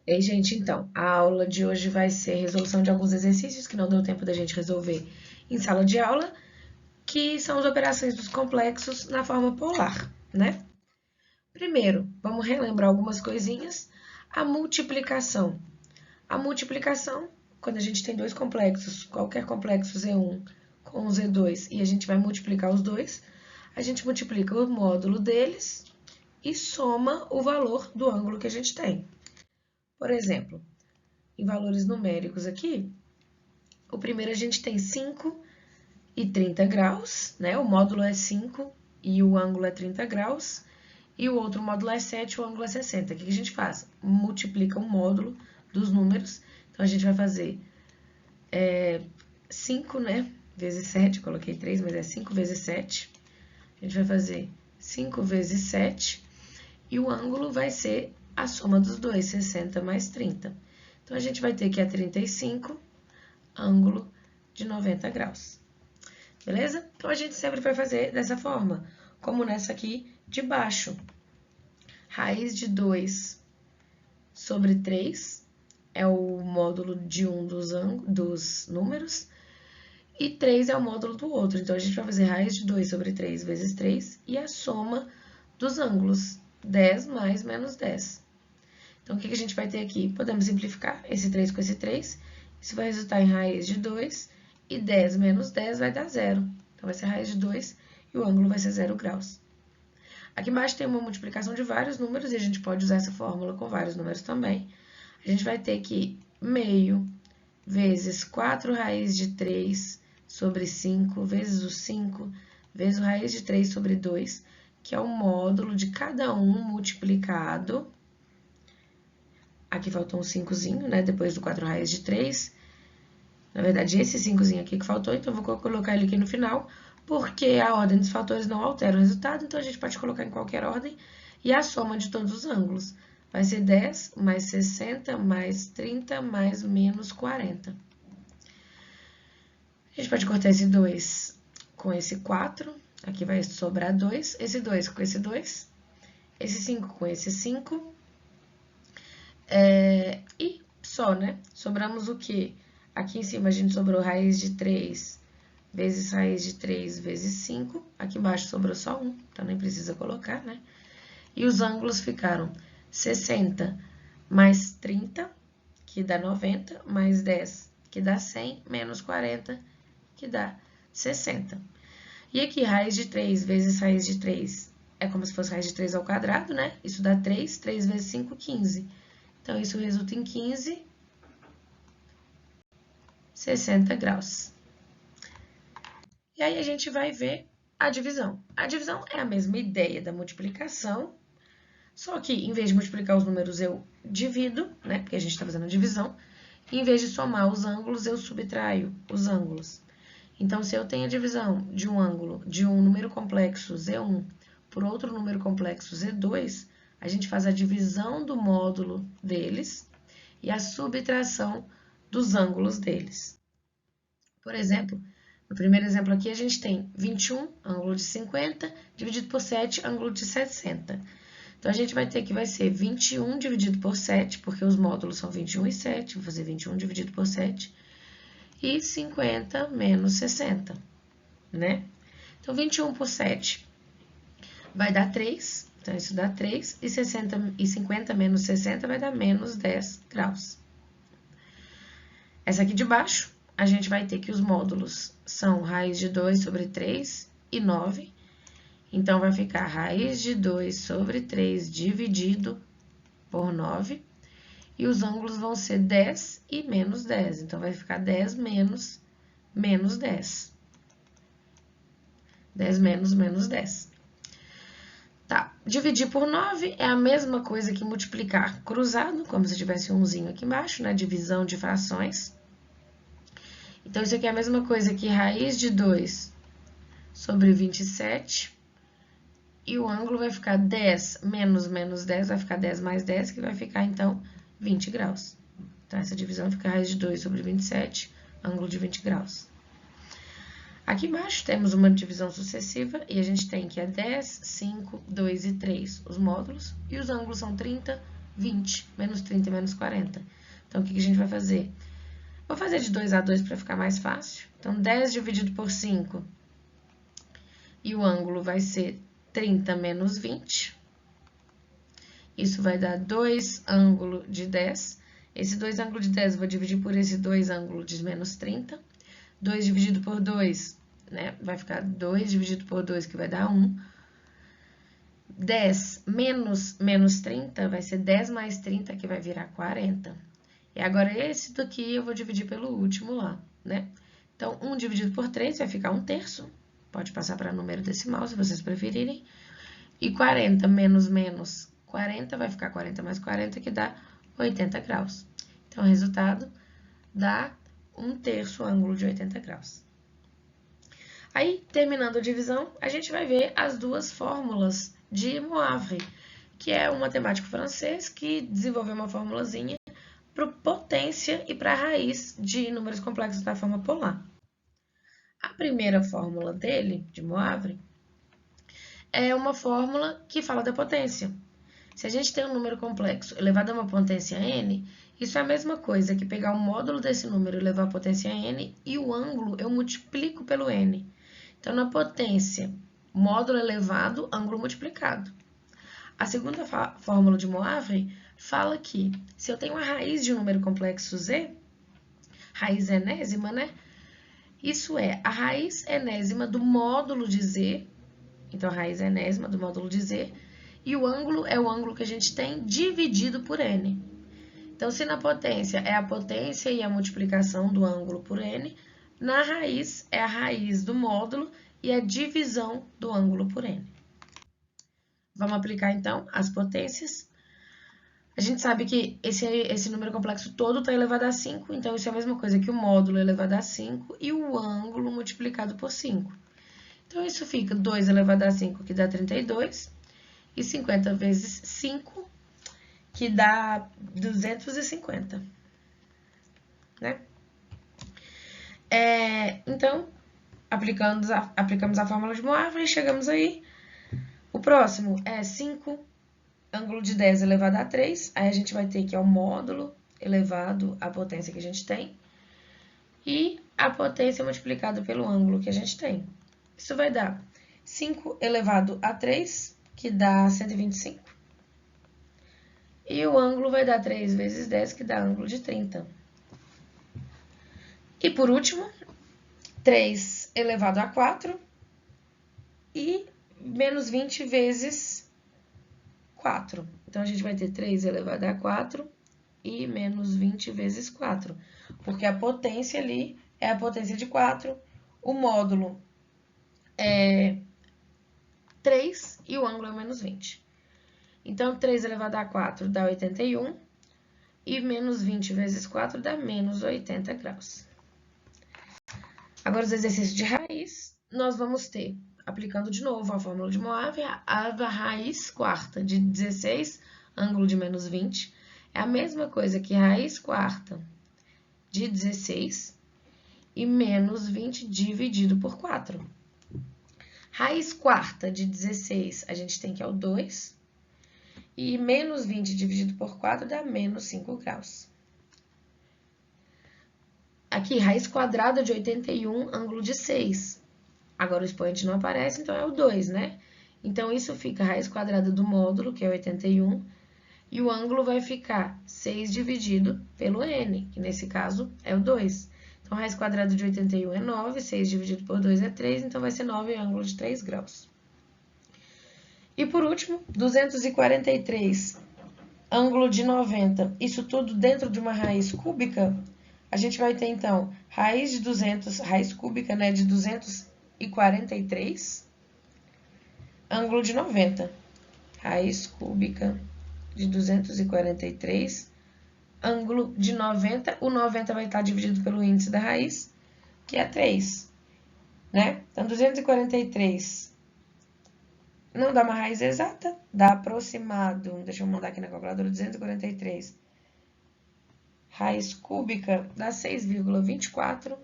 Ei, gente, então, a aula de hoje vai ser resolução de alguns exercícios que não deu tempo da gente resolver em sala de aula, que são as operações dos complexos na forma polar, né? Primeiro, vamos relembrar algumas coisinhas. A multiplicação. A multiplicação, quando a gente tem dois complexos, qualquer complexo Z1 com Z2, e a gente vai multiplicar os dois, a gente multiplica o módulo deles e soma o valor do ângulo que a gente tem. Por exemplo, em valores numéricos aqui, o primeiro a gente tem 5 e 30 graus, né? O módulo é 5 e o ângulo é 30 graus. E o outro módulo é 7 e o ângulo é 60. O que a gente faz? Multiplica o módulo dos números. Então, a gente vai fazer 5, né? Vezes 7, coloquei 3, mas é 5 vezes 7. A gente vai fazer 5 vezes 7. E o ângulo vai ser a soma dos dois, 60 mais 30. Então, a gente vai ter que é 35, ângulo de 90 graus. Beleza? Então, a gente sempre vai fazer dessa forma, como nessa aqui de baixo. Raiz de 2 sobre 3 é o módulo de um dos números, e 3 é o módulo do outro. Então, a gente vai fazer raiz de 2 sobre 3 vezes 3 e a soma dos ângulos, 10 mais menos 10. Então, o que a gente vai ter aqui? Podemos simplificar esse 3 com esse 3. Isso vai resultar em raiz de 2 e 10 menos 10 vai dar 0. Então, vai ser raiz de 2 e o ângulo vai ser 0 graus. Aqui embaixo tem uma multiplicação de vários números e a gente pode usar essa fórmula com vários números também. A gente vai ter que meio vezes 4 raiz de 3 sobre 5 vezes o 5 vezes o raiz de 3 sobre 2, que é o módulo de cada um multiplicado. Aqui faltou um 5zinho, né? Depois do 4 raiz de 3. Na verdade, esse 5zinho aqui que faltou, então eu vou colocar ele aqui no final, porque a ordem dos fatores não altera o resultado, então a gente pode colocar em qualquer ordem. E a soma de todos os ângulos vai ser 10 mais 60 mais 30 mais menos 40. A gente pode cortar esse 2 com esse 4, aqui vai sobrar 2, esse 2 com esse 2, esse 5 com esse 5, e só, né? Sobramos o quê? Aqui em cima a gente sobrou raiz de 3 vezes raiz de 3 vezes 5. Aqui embaixo sobrou só 1, então nem precisa colocar, né? E os ângulos ficaram 60 mais 30, que dá 90, mais 10, que dá 100, menos 40, que dá 60. E aqui, raiz de 3 vezes raiz de 3 é como se fosse raiz de 3 ao quadrado, né? Isso dá 3, 3 vezes 5, 15. Então, isso resulta em 15, 60 graus. E aí, a gente vai ver a divisão. A divisão é a mesma ideia da multiplicação, só que, em vez de multiplicar os números, eu divido, né? Porque a gente está fazendo a divisão. E, em vez de somar os ângulos, eu subtraio os ângulos. Então, se eu tenho a divisão de um ângulo de um número complexo Z1 por outro número complexo Z2, a gente faz a divisão do módulo deles e a subtração dos ângulos deles. Por exemplo, no primeiro exemplo aqui, a gente tem 21, ângulo de 50, dividido por 7, ângulo de 60. Então, a gente vai ter que vai ser 21 dividido por 7, porque os módulos são 21 e 7, vou fazer 21 dividido por 7, e 50 menos 60, né? Então, 21 por 7 vai dar 3, então isso dá 3, e 50 menos 60 vai dar menos 10 graus. Essa aqui de baixo, a gente vai ter que os módulos são raiz de 2 sobre 3 e 9, então vai ficar raiz de 2 sobre 3 dividido por 9, e os ângulos vão ser 10 e menos 10. Então, vai ficar 10 menos 10. 10 menos 10. Tá, dividir por 9 é a mesma coisa que multiplicar cruzado, como se tivesse um umzinho aqui embaixo, né? Divisão de frações. Então, isso aqui é a mesma coisa que raiz de 2 sobre 27. E o ângulo vai ficar 10 menos 10, vai ficar 10 mais 10, que vai ficar, então, 20 graus. Então, essa divisão fica raiz de 2 sobre 27, ângulo de 20 graus. Aqui embaixo temos uma divisão sucessiva e a gente tem que é 10, 5, 2 e 3 os módulos, e os ângulos são 30, 20. Menos 30 e menos 40. Então, o que a gente vai fazer? Vou fazer de 2 a 2 para ficar mais fácil. Então, 10 dividido por 5. E o ângulo vai ser 30 menos 20. Isso vai dar 2 ângulo de 10. Esse 2 ângulo de 10 eu vou dividir por esse 2 ângulo de menos 30. 2 dividido por 2, né? Vai ficar 2 dividido por 2, que vai dar 1. 10 menos 30 vai ser 10 mais 30, que vai virar 40. E agora, esse daqui eu vou dividir pelo último lá, né? Então, 1 dividido por 3 vai ficar 1/3. Pode passar para número decimal, se vocês preferirem. E 40 menos 40 vai ficar 40 mais 40, que dá 80 graus. Então, o resultado dá 1/3 ângulo de 80 graus. Aí, terminando a divisão, a gente vai ver as duas fórmulas de Moivre, que é um matemático francês que desenvolveu uma formulazinha para potência e para raiz de números complexos da forma polar. A primeira fórmula dele, de Moivre, é uma fórmula que fala da potência. Se a gente tem um número complexo elevado a uma potência n, isso é a mesma coisa que pegar o módulo desse número e levar a potência n, e o ângulo eu multiplico pelo n. Então, na potência, módulo elevado, ângulo multiplicado. A segunda fórmula de Moivre fala que se eu tenho a raiz de um número complexo z, raiz enésima, né? Isso é a raiz enésima do módulo de z, então a raiz enésima do módulo de z, e o ângulo é o ângulo que a gente tem dividido por n. Então, se na potência é a potência e a multiplicação do ângulo por n, na raiz é a raiz do módulo e a divisão do ângulo por n. Vamos aplicar, então, as potências. A gente sabe que esse número complexo todo está elevado a 5, então isso é a mesma coisa que o módulo elevado a 5 e o ângulo multiplicado por 5. Então, isso fica 2 elevado a 5, que dá 32, e 50 vezes 5, que dá 250, né? Então, aplicamos a fórmula de Moivre e chegamos aí. O próximo é 5 ângulo de 10 elevado a 3, aí a gente vai ter que é o módulo elevado à potência que a gente tem, e a potência multiplicada pelo ângulo que a gente tem. Isso vai dar 5 elevado a 3, que dá 125, e o ângulo vai dar 3 vezes 10, que dá ângulo de 30. E por último, 3 elevado a 4 e menos 20 vezes 4. Então, a gente vai ter 3 elevado a 4 e menos 20 vezes 4. Porque a potência ali é a potência de 4, o módulo é 3 e o ângulo é menos 20. Então, 3 elevado a 4 dá 81 e menos 20 vezes 4 dá menos 80 graus. Agora, os exercícios de raiz, nós vamos ter, aplicando de novo a fórmula de Moivre, a raiz quarta de 16, ângulo de menos 20, é a mesma coisa que raiz quarta de 16 e menos 20 dividido por 4. Raiz quarta de 16, a gente tem que é o 2, e menos 20 dividido por 4 dá menos 5 graus. Aqui, raiz quadrada de 81, ângulo de 6. Agora, o expoente não aparece, então é o 2, né? Então, isso fica a raiz quadrada do módulo, que é 81, e o ângulo vai ficar 6 dividido pelo n, que nesse caso é o 2. Então, a raiz quadrada de 81 é 9, 6 dividido por 2 é 3, então vai ser 9 ângulo de 3 graus. E por último, 243, ângulo de 90. Isso tudo dentro de uma raiz cúbica. A gente vai ter, então, raiz de 200, raiz cúbica, né, de 243, ângulo de 90. Raiz cúbica de 243, ângulo de 90. O 90 vai estar dividido pelo índice da raiz, que é 3, né? Então, 243 não dá uma raiz exata, dá aproximado. Deixa eu mandar aqui na calculadora, 243. Raiz cúbica dá 6,24.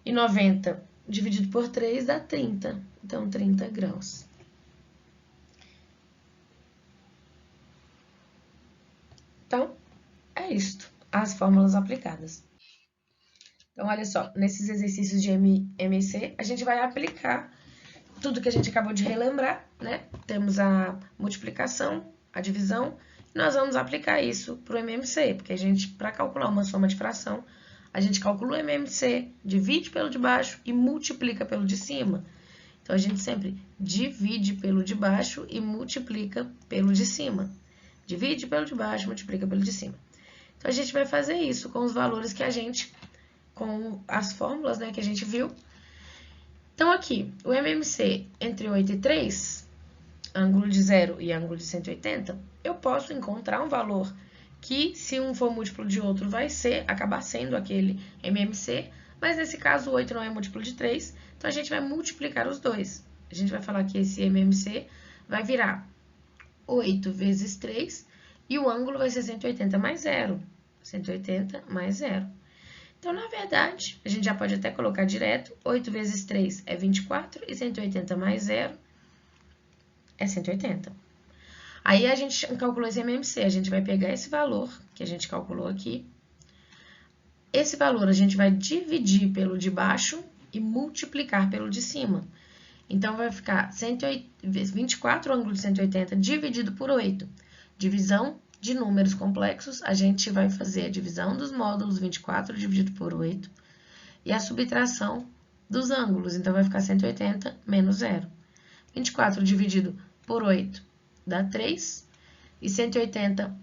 E 90 dividido por 3 dá 30. Então, 30 graus. isto, as fórmulas aplicadas. Então, olha só, nesses exercícios de MC, a gente vai aplicar tudo que a gente acabou de relembrar, né? Temos a multiplicação, a divisão, e nós vamos aplicar isso para o MMC, porque a gente, para calcular uma soma de fração, a gente calcula o MMC, divide pelo de baixo e multiplica pelo de cima. Então, a gente sempre divide pelo de baixo e multiplica pelo de cima. Divide pelo de baixo, multiplica pelo de cima. Então, a gente vai fazer isso com os valores que a gente, com as fórmulas, né, que a gente viu. Então, aqui, o MMC entre 8 e 3, ângulo de 0 e ângulo de 180, eu posso encontrar um valor que, se um for múltiplo de outro, vai acabar sendo aquele MMC, mas nesse caso o 8 não é múltiplo de 3, então a gente vai multiplicar os dois. A gente vai falar que esse MMC vai virar 8 vezes 3 e o ângulo vai ser 180 mais 0. 180 mais 0. Então, na verdade, a gente já pode até colocar direto, 8 vezes 3 é 24 e 180 mais 0 é 180. Aí, a gente calculou esse MMC, a gente vai pegar esse valor que a gente calculou aqui. Esse valor a gente vai dividir pelo de baixo e multiplicar pelo de cima. Então, vai ficar 24 ângulo de 180 dividido por 8. Divisão de números complexos, a gente vai fazer a divisão dos módulos 24 dividido por 8 e a subtração dos ângulos. Então, vai ficar 180 menos 0. 24 dividido por 8 dá 3 e 180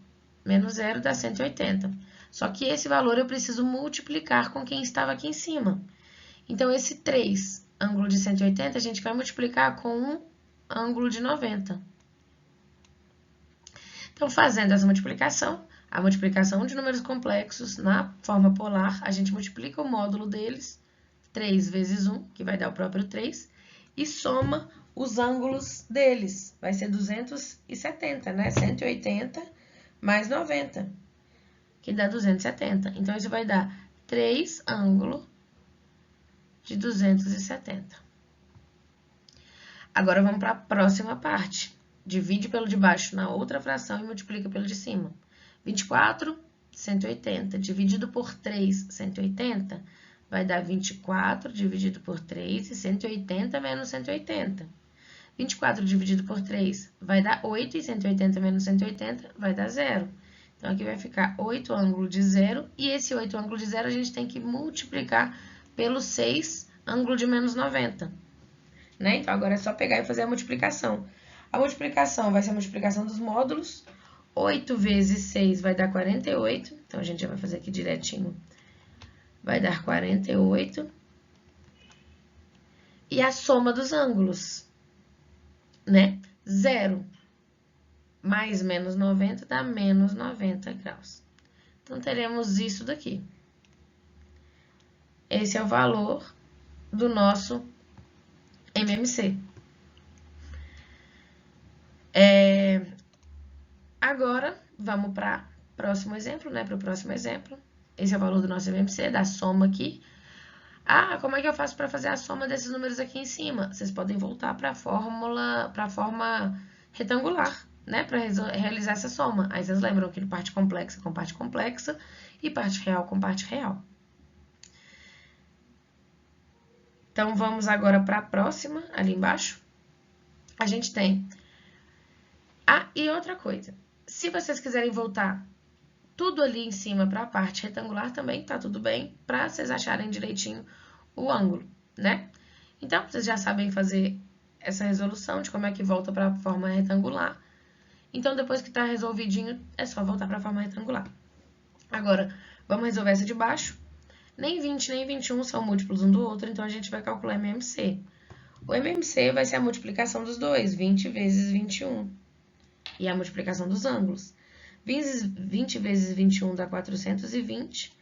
menos 0 dá 180. Só que esse valor eu preciso multiplicar com quem estava aqui em cima. Então, esse 3, ângulo de 180, a gente vai multiplicar com um ângulo de 90. Então, fazendo essa multiplicação, a multiplicação de números complexos na forma polar, a gente multiplica o módulo deles, 3 vezes 1, que vai dar o próprio 3, e soma os ângulos deles. Vai ser 270, né? 180 mais 90, que dá 270. Então, isso vai dar 3 ângulos de 270. Agora, vamos para a próxima parte. Divide pelo de baixo na outra fração e multiplica pelo de cima. 24, 180, dividido por 3, 180, vai dar 24 dividido por 3 e 180 menos 180. 24 dividido por 3 vai dar 8 e 180 menos 180 vai dar 0. Então, aqui vai ficar 8 ângulo de 0 e esse 8 ângulo de 0 a gente tem que multiplicar pelo 6 ângulo de menos 90. Né? Então, agora é só pegar e fazer a multiplicação. A multiplicação vai ser a multiplicação dos módulos. 8 vezes 6 vai dar 48. Então, a gente já vai fazer aqui direitinho. Vai dar 48. E a soma dos ângulos, né? 0 mais menos 90 dá menos 90 graus. Então, teremos isso daqui. Esse é o valor do nosso MMC. Agora, vamos para o próximo exemplo, né? Para o próximo exemplo. Esse é o valor do nosso MMC, da soma aqui. Ah, como é que eu faço para fazer a soma desses números aqui em cima? Vocês podem voltar para a forma retangular, né? Para realizar essa soma. Aí vocês lembram que parte complexa com parte complexa e parte real com parte real. Então, vamos agora para a próxima, ali embaixo. A gente tem... Ah, e outra coisa. Se vocês quiserem voltar tudo ali em cima para a parte retangular, também tá tudo bem, para vocês acharem direitinho o ângulo, né? Então, vocês já sabem fazer essa resolução de como é que volta para a forma retangular. Então, depois que tá resolvidinho, é só voltar para a forma retangular. Agora, vamos resolver essa de baixo. Nem 20 nem 21 são múltiplos um do outro, então a gente vai calcular MMC. O MMC vai ser a multiplicação dos dois, 20 vezes 21. E a multiplicação dos ângulos. 20 vezes 21 dá 420.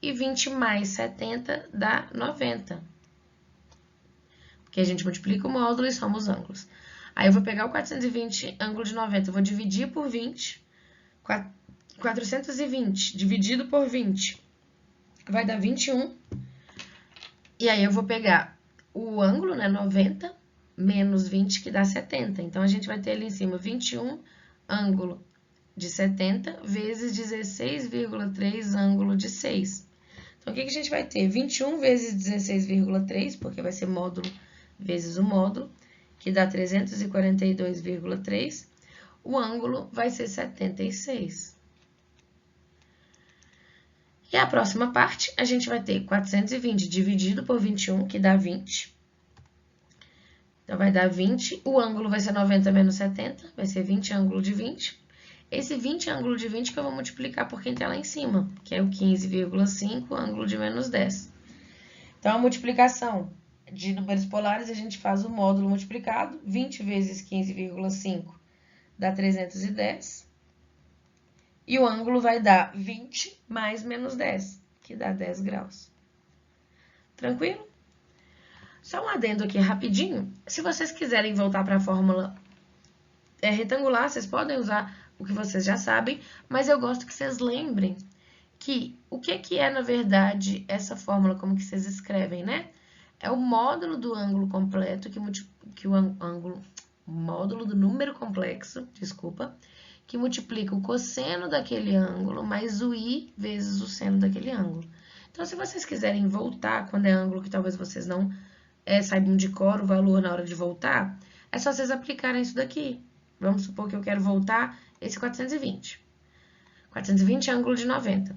E 20 mais 70 dá 90. Porque a gente multiplica o módulo e soma os ângulos. Aí eu vou pegar o 420 ângulo de 90, eu vou dividir por 20. 420 dividido por 20 vai dar 21. E aí eu vou pegar o ângulo, né, 90, menos 20, que dá 70. Então, a gente vai ter ali em cima 21 ângulo de 70 vezes 16,3 ângulo de 6. Então, o que a gente vai ter? 21 vezes 16,3, porque vai ser módulo vezes o módulo, que dá 342,3. O ângulo vai ser 76. E a próxima parte, a gente vai ter 420 dividido por 21, que dá 20. Então, vai dar 20. O ângulo vai ser 90 menos 70, vai ser 20 ângulo de 20. Esse 20 ângulo de 20 que eu vou multiplicar por quem está lá em cima, que é o 15,5 ângulo de menos 10. Então, a multiplicação de números polares, a gente faz o módulo multiplicado. 20 vezes 15,5 dá 310. E o ângulo vai dar 20 mais menos 10, que dá 10 graus. Tranquilo? Só um adendo aqui rapidinho. Se vocês quiserem voltar para a fórmula retangular, vocês podem usar o que vocês já sabem, mas eu gosto que vocês lembrem que o que é, na verdade, essa fórmula, como que vocês escrevem, né? É o módulo do ângulo completo, módulo do número complexo, desculpa, que multiplica o cosseno daquele ângulo mais o i vezes o seno daquele ângulo. Então, se vocês quiserem voltar, quando é ângulo que talvez vocês não saibam de cor o valor na hora de voltar, é só vocês aplicarem isso daqui. Vamos supor que eu quero voltar esse 420. 420 é ângulo de 90.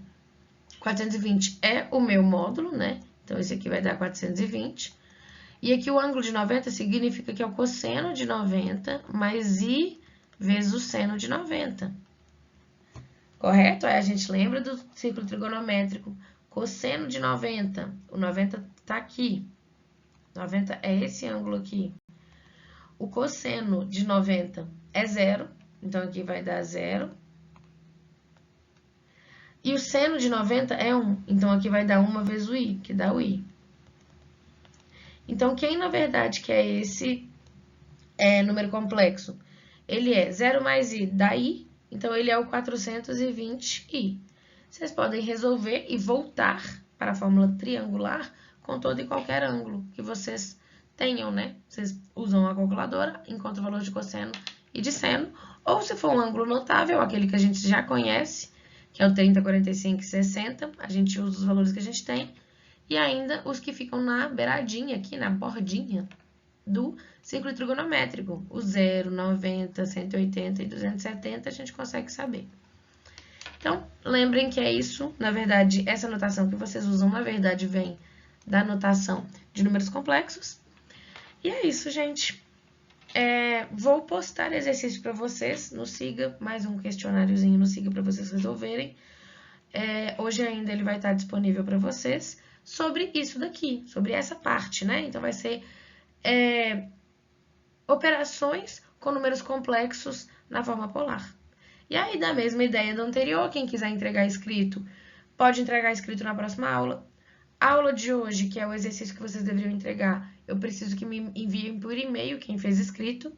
420 é o meu módulo, né? Então, esse aqui vai dar 420. E aqui o ângulo de 90 significa que é o cosseno de 90 mais i vezes o seno de 90. Correto? Aí a gente lembra do círculo trigonométrico. Cosseno de 90. O 90 está aqui. 90 é esse ângulo aqui. O cosseno de 90 é 0. Então, aqui vai dar 0. E o seno de 90 é 1. Então, aqui vai dar 1 vezes o i, que dá o i. Então, quem, na verdade, que é esse número complexo? Ele é 0 mais i dá i, então ele é o 420i. Vocês podem resolver e voltar para a fórmula triangular com todo e qualquer ângulo que vocês tenham, né? Vocês usam a calculadora, encontram o valor de cosseno e de seno, ou se for um ângulo notável, aquele que a gente já conhece, que é o 30, 45 e 60, a gente usa os valores que a gente tem, e ainda os que ficam na beiradinha aqui, na bordinha do círculo trigonométrico. O 0, 90, 180 e 270 a gente consegue saber. Então, lembrem que é isso, na verdade, essa notação que vocês usam, na verdade, vem da notação de números complexos. E é isso, gente. Vou postar exercício para vocês no Siga, mais um questionáriozinho no Siga para vocês resolverem. Hoje ainda ele vai estar disponível para vocês sobre isso daqui, sobre essa parte, né? Então, vai ser operações com números complexos na forma polar. E aí, da mesma ideia do anterior, quem quiser entregar escrito, pode entregar escrito na próxima aula. A aula de hoje, que é o exercício que vocês deveriam entregar, eu preciso que me enviem por e-mail quem fez escrito.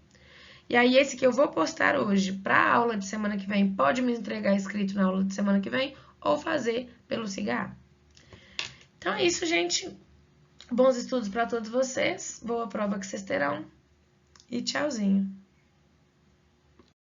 E aí, esse que eu vou postar hoje para a aula de semana que vem, pode me entregar escrito na aula de semana que vem ou fazer pelo Siga. Então é isso, gente. Bons estudos para todos vocês. Boa prova que vocês terão. E tchauzinho.